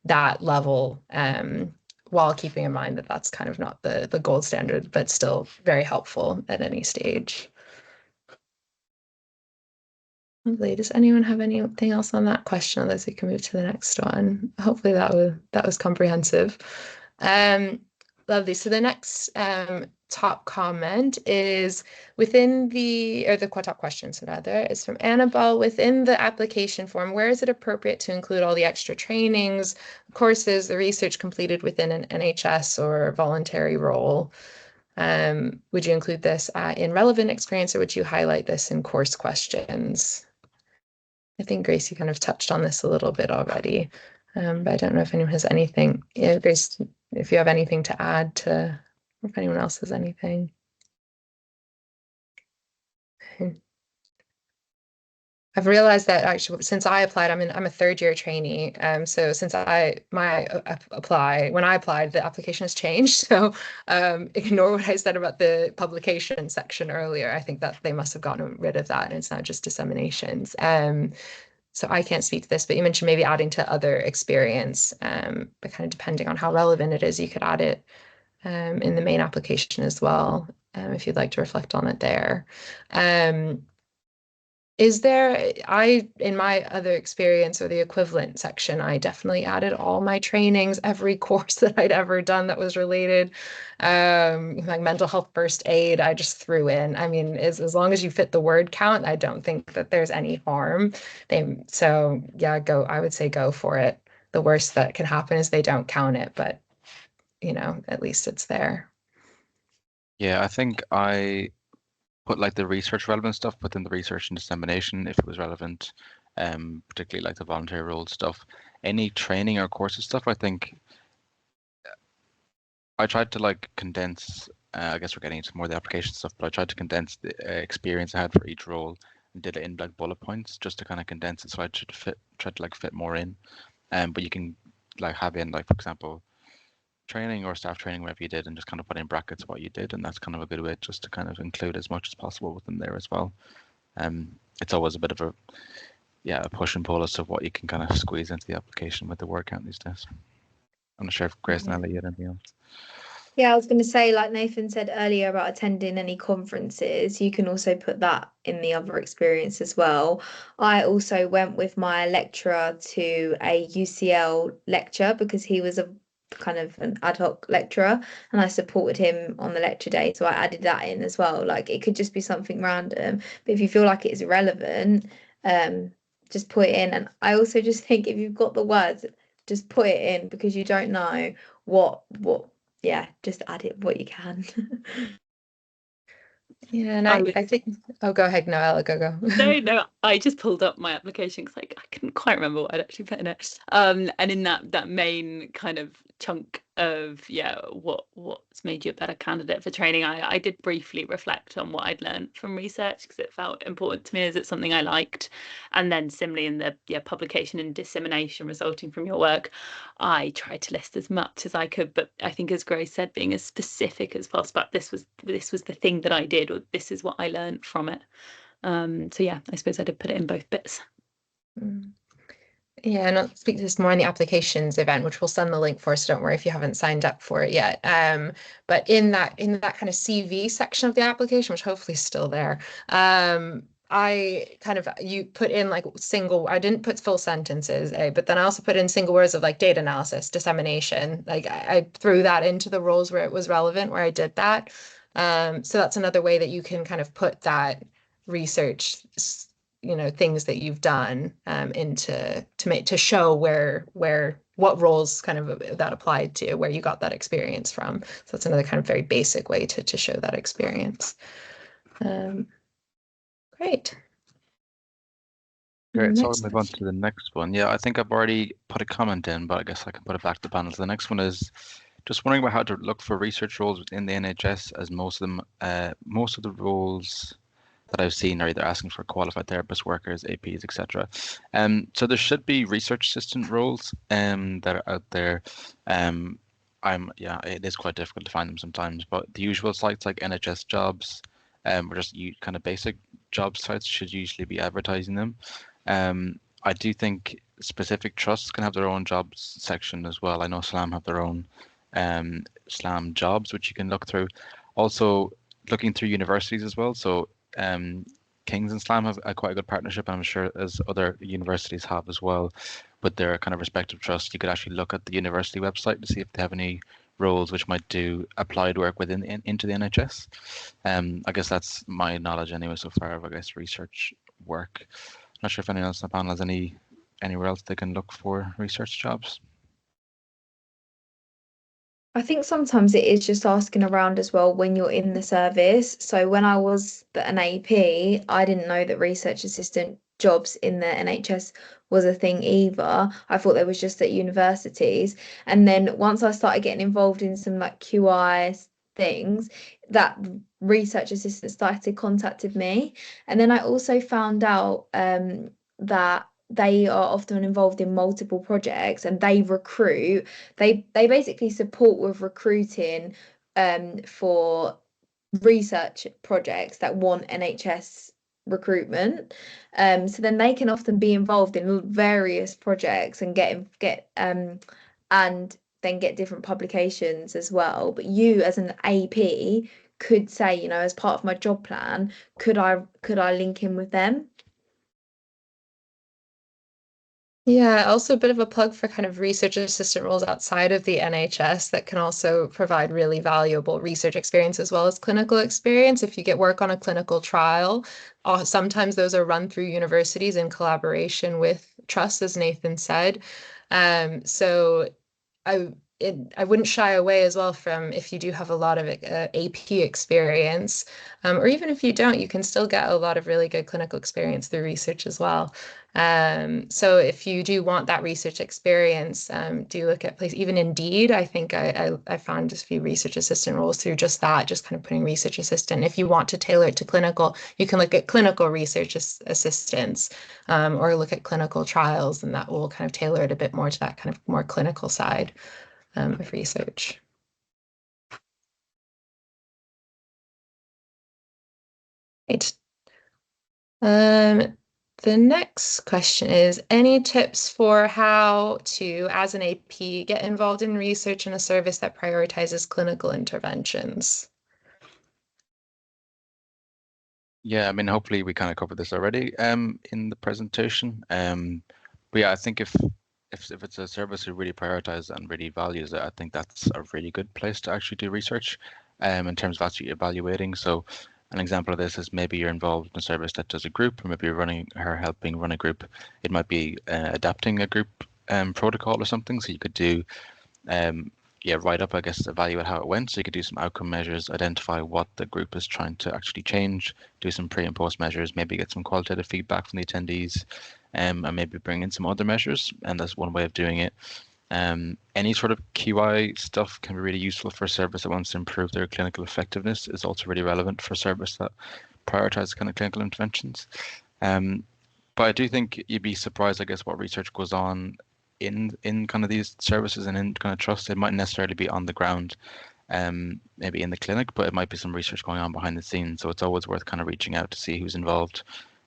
that level while keeping in mind that that's kind of not the gold standard, but still very helpful at any stage. Lovely. Does anyone have anything else on that question? Otherwise, we can move to the next one. Hopefully that was comprehensive. Lovely. So the next top comment is top questions rather, is from Annabelle. Within the application form, where is it appropriate to include all the extra trainings, courses, the research completed within an NHS or voluntary role? Would you include this in relevant experience, or would you highlight this in course questions? I think Grace, you kind of touched on this a little bit already, but I don't know if anyone has anything. Yeah, Grace, if you have anything to add or if anyone else has anything. I've realized that actually since I applied, I'm a third year trainee. So since when I applied, the application has changed. So ignore what I said about the publication section earlier. I think that they must have gotten rid of that, and it's not just disseminations. So I can't speak to this, but you mentioned maybe adding to other experience, but kind of depending on how relevant it is, you could add it in the main application as well, if you'd like to reflect on it there. In my other experience or the equivalent section, I definitely added all my trainings, every course that I'd ever done that was related, like mental health first aid, I just threw in. I mean, as long as you fit the word count, I don't think that there's any harm. So yeah, I would say go for it. The worst that can happen is they don't count it, but you know, at least it's there. Yeah, I think I put like the research relevant stuff within the research and dissemination if it was relevant, particularly like the voluntary role stuff. Any training or courses stuff, I think I tried to like condense, I guess we're getting into more of the application stuff, but I tried to condense the experience I had for each role and did it in like bullet points just to kind of condense it, so I tried to like fit more in. But you can like have in, like, for example, training or staff training, whatever you did, and just kind of put in brackets what you did, and that's kind of a good way just to kind of include as much as possible within there as well. It's always a bit of a push and pull as to what you can kind of squeeze into the application with the word count these days. I'm not sure if Grace and Ellie had anything else. Yeah, I was going to say, like Nathan said earlier about attending any conferences, you can also put that in the other experience as well. I also went with my lecturer to a UCL lecture because he was a kind of an ad hoc lecturer and I supported him on the lecture day. So I added that in as well. Like it could just be something random, but if you feel like it is relevant, just put it in. And I also just think if you've got the words, just put it in because you don't know what yeah, just add it what you can. Yeah, and I think, oh, go ahead, Noella, go. No, I just pulled up my application because I couldn't quite remember what I'd actually put in it. And in that main kind of chunk of what's made you a better candidate for training, I did briefly reflect on what I'd learned from research because it felt important to me as it's something I liked. And then similarly in the publication and dissemination resulting from your work, I tried to list as much as I could, but I think as Grace said, being as specific as possible. This was the thing that I did, or this is what I learned from it. So yeah, I suppose I did put it in both bits. Yeah, and I'll speak to this more in the applications event, which we'll send the link for, so don't worry if you haven't signed up for it yet. But in that kind of CV section of the application, which hopefully is still there, you put in like I didn't put full sentences, but then I also put in single words of like data analysis, dissemination. Like I threw that into the roles where it was relevant, where I did that. So that's another way that you can kind of put that research, things that you've done to show what roles kind of that applied to, where you got that experience from. So that's another kind of very basic way to show that experience. Great. Great, so I'll move on to the next one. Yeah, I think I've already put a comment in, but I guess I can put it back to the panel. So the next one is just wondering about how to look for research roles within the NHS, as most of the roles that I've seen are either asking for qualified therapists, workers, APs, etc. So there should be research assistant roles that are out there. It is quite difficult to find them sometimes, but the usual sites like NHS Jobs, or just kind of basic job sites should usually be advertising them. I do think specific trusts can have their own jobs section as well. I know SLAM have their own SLAM jobs, which you can look through. Also, looking through universities as well. So King's and SLAM have quite a good partnership, and I'm sure as other universities have as well, with their kind of respective trusts. You could actually look at the university website to see if they have any roles which might do applied work into the NHS. I guess that's my knowledge anyway so far of, I guess, research work. Not sure if anyone else on the panel has anywhere else they can look for research jobs. I think sometimes it is just asking around as well when you're in the service. So when I was an AP, I didn't know that research assistant jobs in the NHS was a thing either. I thought there was just at universities. And then once I started getting involved in some like QI things, that research assistant started contacting me. And then I also found out that they are often involved in multiple projects and they recruit. They basically support with recruiting for research projects that want NHS recruitment. So then they can often be involved in various projects and get and then get different publications as well. But you as an AP could say, as part of my job plan, could I link in with them? Yeah, also a bit of a plug for kind of research assistant roles outside of the NHS that can also provide really valuable research experience as well as clinical experience. If you get work on a clinical trial, sometimes those are run through universities in collaboration with trusts, as Nathan said. So I wouldn't shy away as well from, if you do have a lot of AP experience, or even if you don't, you can still get a lot of really good clinical experience through research as well. So if you do want that research experience, do look at places. Even Indeed, I think I found just a few research assistant roles through just that, just kind of putting research assistant. If you want to tailor it to clinical, you can look at clinical research assistants, or look at clinical trials, and that will kind of tailor it a bit more to that kind of more clinical side of research. Right. The next question is, any tips for how to, as an AP, get involved in research in a service that prioritizes clinical interventions? Yeah, I mean, hopefully we kind of covered this already in the presentation. But yeah, I think if it's a service who really prioritizes and really values it, I think that's a really good place to actually do research in terms of actually evaluating. So an example of this is maybe you're involved in a service that does a group, or maybe you're running or helping run a group. It might be adapting a group protocol or something. So you could do yeah, write up, I guess, evaluate how it went. So you could do some outcome measures, identify what the group is trying to actually change, do some pre and post measures, maybe get some qualitative feedback from the attendees, and maybe bring in some other measures. And that's one way of doing it. Any sort of QI stuff can be really useful for a service that wants to improve their clinical effectiveness. Is also really relevant for a service that prioritizes kind of clinical interventions. But I do think you'd be surprised, I guess, what research goes on in kind of these services and in kind of trust. It mightn't necessarily be on the ground, maybe in the clinic, but it might be some research going on behind the scenes. So it's always worth kind of reaching out to see who's involved.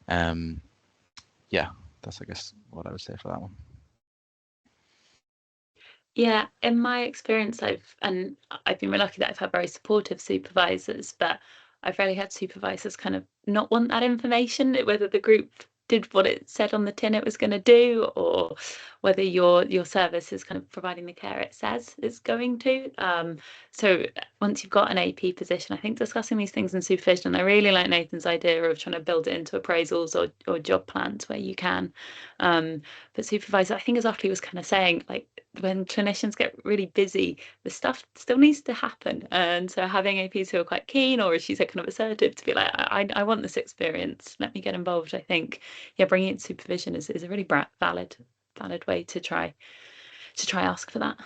Yeah, that's, I guess, what I would say for that one. Yeah, in my experience, I've been really lucky that I've had very supportive supervisors, but I've rarely had supervisors kind of not want that information, whether the group did what it said on the tin it was going to do, or whether your service is kind of providing the care it says it's going to. So once you've got an AP position, I think discussing these things in supervision, I really like Nathan's idea of trying to build it into appraisals or job plans where you can. But supervisor, I think as Ashley was kind of saying, like when clinicians get really busy, the stuff still needs to happen. And so having APs who are quite keen, or as she said, kind of assertive, to be like, I want this experience, let me get involved. I think, yeah, bringing it to supervision is a really valid way to try ask for that.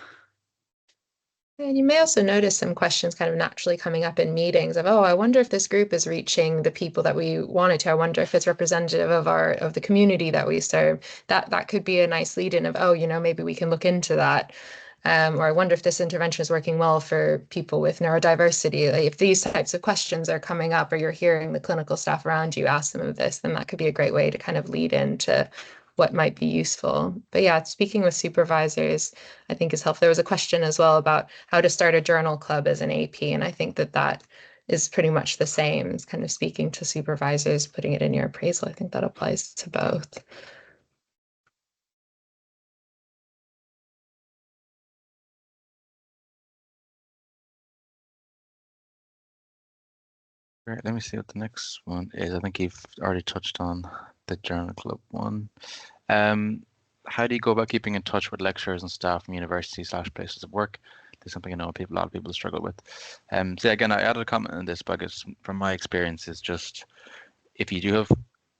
And you may also notice some questions kind of naturally coming up in meetings of, oh, I wonder if this group is reaching the people that we wanted to. I wonder if it's representative of the community that we serve. That could be a nice lead in of, oh, maybe we can look into that. Or I wonder if this intervention is working well for people with neurodiversity. Like if these types of questions are coming up, or you're hearing the clinical staff around you ask them of this, then that could be a great way to kind of lead into what might be useful. But yeah, speaking with supervisors, I think is helpful. There was a question as well about how to start a journal club as an AP, and I think that is pretty much the same. It's kind of speaking to supervisors, putting it in your appraisal. I think that applies to both. Great. Let me see what the next one is. I think you've already touched on the journal club one. How do you go about keeping in touch with lecturers and staff from university/places of work? This is something I know a lot of people struggle with. So again, I added a comment on this, but I guess from my experience is just, if you do have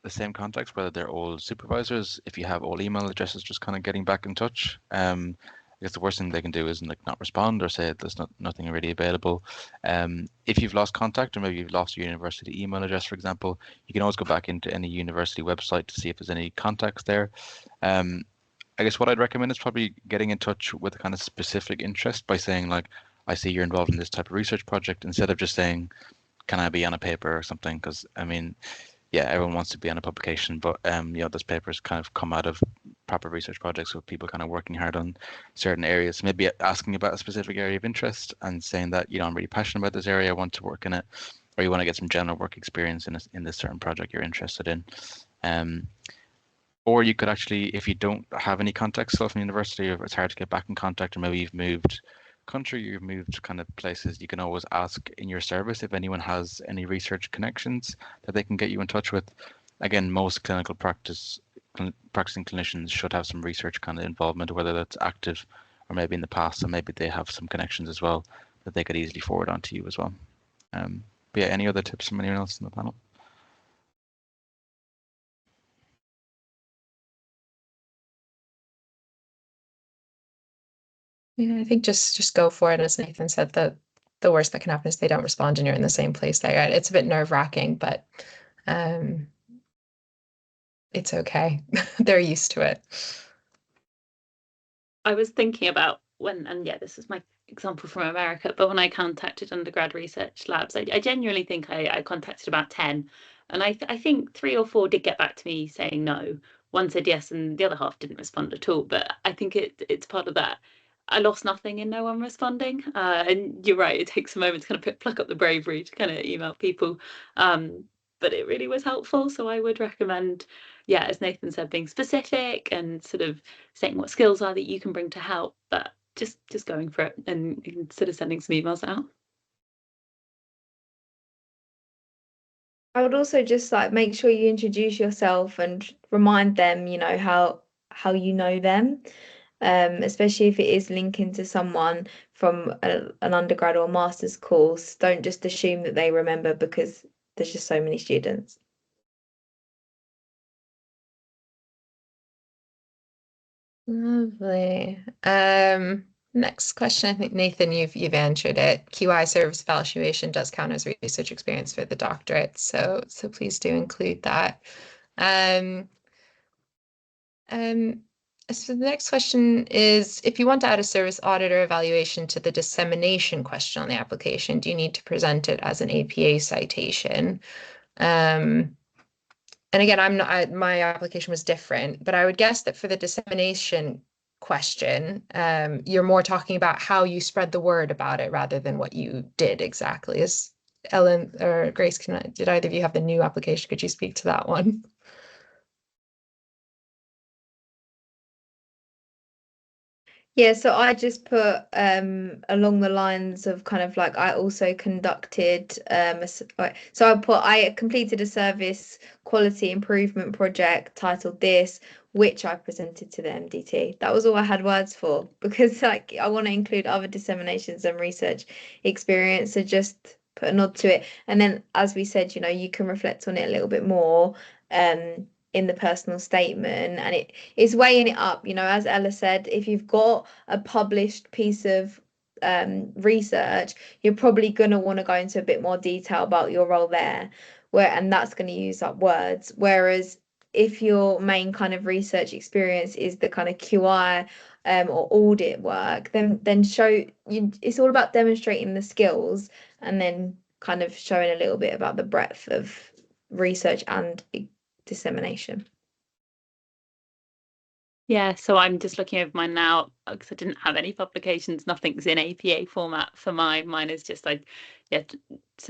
the same contacts, whether they're all supervisors, if you have all email addresses, just kind of getting back in touch. I guess the worst thing they can do is like not respond or say there's nothing really available. If you've lost contact, or maybe you've lost your university email address, for example, you can always go back into any university website to see if there's any contacts there. I guess what I'd recommend is probably getting in touch with a kind of specific interest by saying, like, I see you're involved in this type of research project, instead of just saying, can I be on a paper or something? Because I mean, yeah, everyone wants to be on a publication, but those papers kind of come out of proper research projects with people kind of working hard on certain areas. Maybe asking about a specific area of interest and saying that, I'm really passionate about this area, I want to work in it, or you want to get some general work experience in this certain project you're interested in. Or you could actually, if you don't have any contacts still from university, or it's hard to get back in contact, or maybe you've moved country, you've moved kind of places, you can always ask in your service if anyone has any research connections that they can get you in touch with. Again, most practicing clinicians should have some research kind of involvement, whether that's active or maybe in the past, so maybe they have some connections as well that they could easily forward on to you as well. But yeah, any other tips from anyone else in the panel? Yeah, I think just go for it. As Nathan said, the worst that can happen is they don't respond and you're in the same place there. It's a bit nerve-wracking, but it's okay. They're used to it. I was thinking about and yeah, this is my example from America, but when I contacted undergrad research labs, I genuinely think I contacted about 10, and I think 3 or 4 did get back to me saying no. One said yes, and the other half didn't respond at all. But I think it's part of that. I lost nothing in no one responding, and you're right. It takes a moment to kind of pluck up the bravery to kind of email people, but it really was helpful. So I would recommend, yeah, as Nathan said, being specific and sort of saying what skills are that you can bring to help, but just going for it and sort of sending some emails out. I would also just like make sure you introduce yourself and remind them, how you know them, especially if it is linking to someone from an undergrad or master's course. Don't just assume that they remember because there's just so many students. Lovely. Next question. I think Nathan, you've answered it. QI service evaluation does count as research experience for the doctorate, so please do include that. So the next question is, if you want to add a service audit or evaluation to the dissemination question on the application, do you need to present it as an APA citation? And again, my application was different, but I would guess that for the dissemination question, you're more talking about how you spread the word about it rather than what you did exactly. Is Ellen or Grace, did either of you have the new application? Could you speak to that one? Yeah, so I just put along the lines of kind of like I also conducted I completed a service quality improvement project titled this, which I presented to the MDT. That was all I had words for because like I want to include other disseminations and research experience, so just put a nod to it. And then as we said, you can reflect on it a little bit more in the personal statement, and it's weighing it up, as Ella said, if you've got a published piece of research, you're probably going to want to go into a bit more detail about your role there, and that's going to use up words. Whereas if your main kind of research experience is the kind of QI or audit work, then show you, it's all about demonstrating the skills and then kind of showing a little bit about the breadth of research and dissemination. Yeah, so I'm just looking over mine now because I didn't have any publications. Nothing's in APA format for mine. Mine is just sort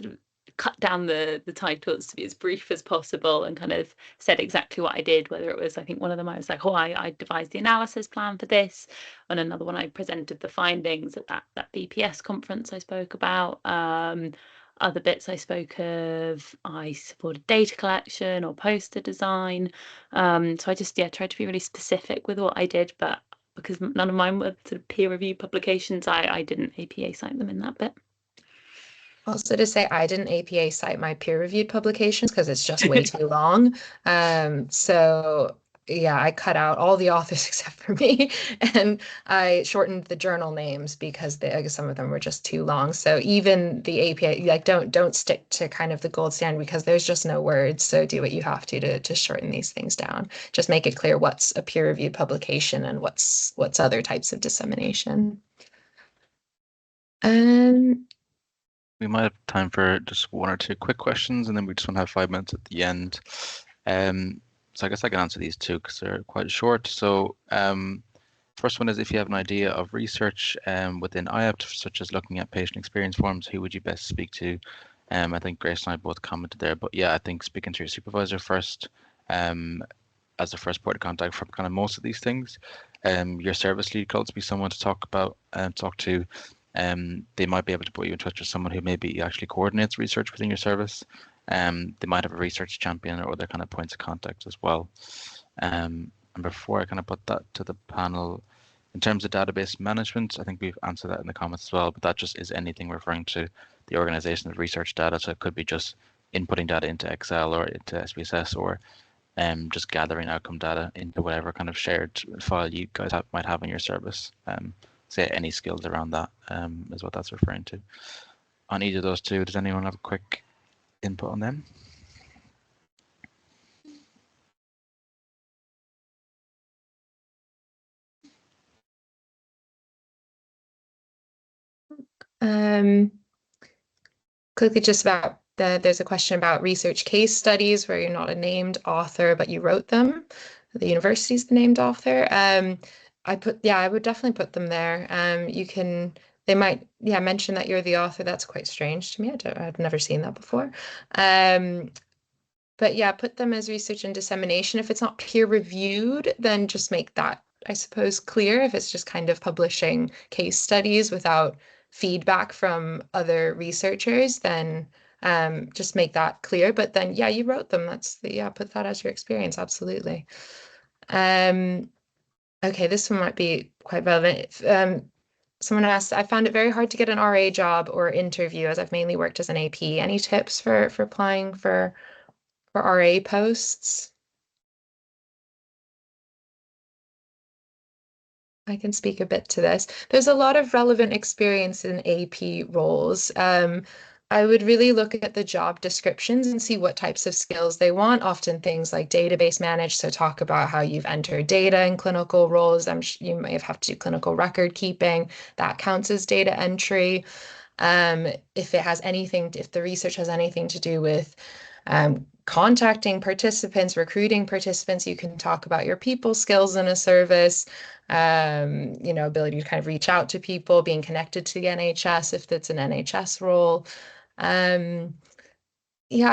of cut down the titles to be as brief as possible and kind of said exactly what I did. Whether it was, I think one of them I was like, oh, I devised the analysis plan for this, and another one I presented the findings at that BPS conference I spoke about. Other bits I spoke of, I supported data collection or poster design. So I just tried to be really specific with what I did, but because none of mine were sort of peer-reviewed publications, I didn't APA cite them in that bit. Also to say, I didn't APA cite my peer-reviewed publications because it's just way too long. So yeah, I cut out all the authors except for me, and I shortened the journal names because some of them were just too long. So even the APA, like don't stick to kind of the gold standard because there's just no words. So do what you have to shorten these things down. Just make it clear what's a peer-reviewed publication and what's other types of dissemination. We might have time for just 1 or 2 quick questions, and then we just want to have 5 minutes at the end. So I guess I can answer these 2 because they're quite short. So first one is, if you have an idea of research within IAPT, such as looking at patient experience forms, who would you best speak to? I think Grace and I both commented there, but yeah, I think speaking to your supervisor first as the first point of contact for kind of most of these things. Your service lead could also be someone to talk to. They might be able to put you in touch with someone who maybe actually coordinates research within your service. They might have a research champion or other kind of points of contact as well. And before I kind of put that to the panel, In terms of database management, I think we've answered that in the comments as well, but that just is anything referring to the organization of research data. So it could be just inputting data into Excel or into SPSS, or just gathering outcome data into whatever kind of shared file you guys might have in your service. Say any skills around that is what that's referring to. On each of those two, does anyone have a quick input on them? Quickly, just about there's a question about research case studies where you're not a named author, but you wrote them. The university's the named author. I would definitely put them there. They might, mention that you're the author. That's quite strange to me. I've never seen that before. But yeah, put them as research and dissemination. If it's not peer reviewed, then just make that, I suppose, clear. If it's just kind of publishing case studies without feedback from other researchers, then just make that clear. But then, yeah, you wrote them. Put that as your experience. Absolutely. Okay, this one might be quite relevant. Someone asked, I found it very hard to get an RA job or interview as I've mainly worked as an AP. Any tips for applying for RA posts? I can speak a bit to this. There's a lot of relevant experience in AP roles. I would really look at the job descriptions and see what types of skills they want. Often things like database manage, so talk about how you've entered data in clinical roles. You may have to do clinical record keeping. That counts as data entry. If the research has anything to do with contacting participants, recruiting participants, you can talk about your people skills in a service, ability to kind of reach out to people, being connected to the NHS if it's an NHS role. I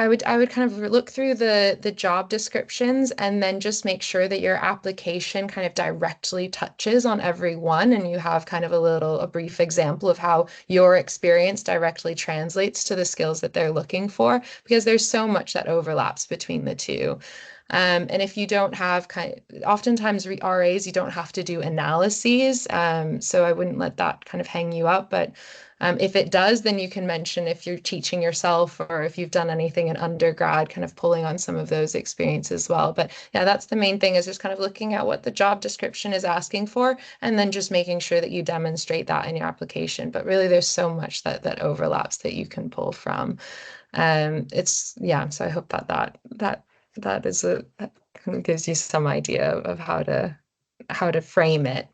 would kind of look through the job descriptions and then just make sure that your application kind of directly touches on every one, and you have kind of a brief example of how your experience directly translates to the skills that they're looking for, because there's so much that overlaps between the two. And if you don't have oftentimes RAs, you don't have to do analyses. So I wouldn't let that kind of hang you up. But if it does, then you can mention if you're teaching yourself or if you've done anything in undergrad, kind of pulling on some of those experiences as well. But yeah, that's the main thing, is just kind of looking at what the job description is asking for, and then just making sure that you demonstrate that in your application. But really, there's so much that overlaps that you can pull from. So I hope that kind of gives you some idea of how to frame it,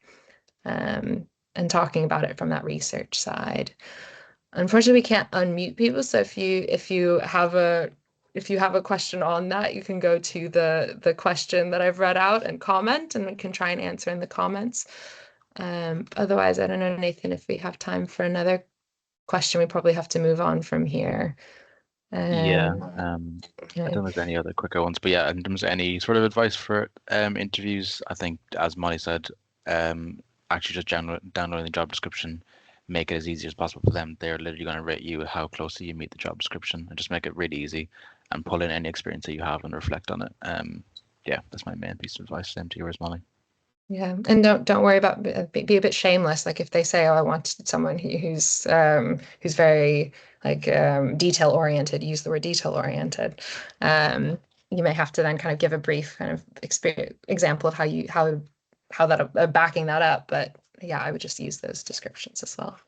and talking about it from that research side. Unfortunately, we can't unmute people, so if you have a question on that, you can go to the question that I've read out and comment, and we can try and answer in the comments. Otherwise, I don't know, Nathan, if we have time for another question, we probably have to move on from here. I don't know if there's any other quicker ones, but yeah, in terms of any sort of advice for interviews, I think, as Molly said, actually just downloading the job description, make it as easy as possible for them. They're literally going to rate you how closely you meet the job description, and just make it really easy, and pull in any experience that you have and reflect on it. That's my main piece of advice. Same to yours, Molly. Yeah, and don't worry about be a bit shameless. Like if they say, "Oh, I want someone who's very detail oriented," use the word detail oriented. You may have to then kind of give a brief kind of example of how that backing that up. But yeah, I would just use those descriptions as well.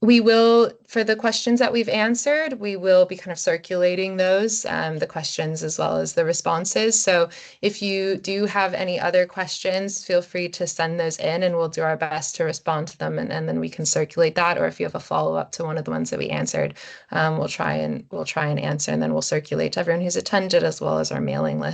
We will, for the questions that we've answered, we will be kind of circulating those, the questions as well as the responses. So if you do have any other questions, feel free to send those in, and we'll do our best to respond to them, and then we can circulate that. Or if you have a follow-up to one of the ones that we answered, we'll try and answer, and then we'll circulate to everyone who's attended as well as our mailing list.